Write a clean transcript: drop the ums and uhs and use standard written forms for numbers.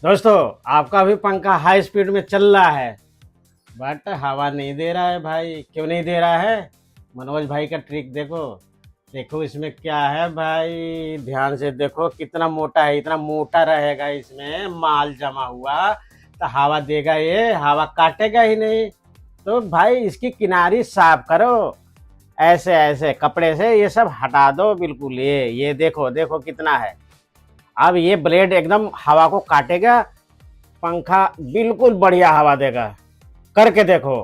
दोस्तों, आपका भी पंखा हाई स्पीड में चल रहा है बट हवा नहीं दे रहा है भाई। क्यों नहीं दे रहा है? मनोज भाई का ट्रिक देखो। देखो इसमें क्या है भाई, ध्यान से देखो कितना मोटा है। इतना मोटा रहेगा इसमें माल जमा हुआ तो हवा देगा, ये हवा काटेगा ही नहीं। तो भाई इसकी किनारी साफ करो, ऐसे ऐसे कपड़े से ये सब हटा दो बिल्कुल। ये देखो देखो कितना है। अब ये ब्लेड एकदम हवा को काटेगा, पंखा बिल्कुल बढ़िया हवा देगा। करके देखो।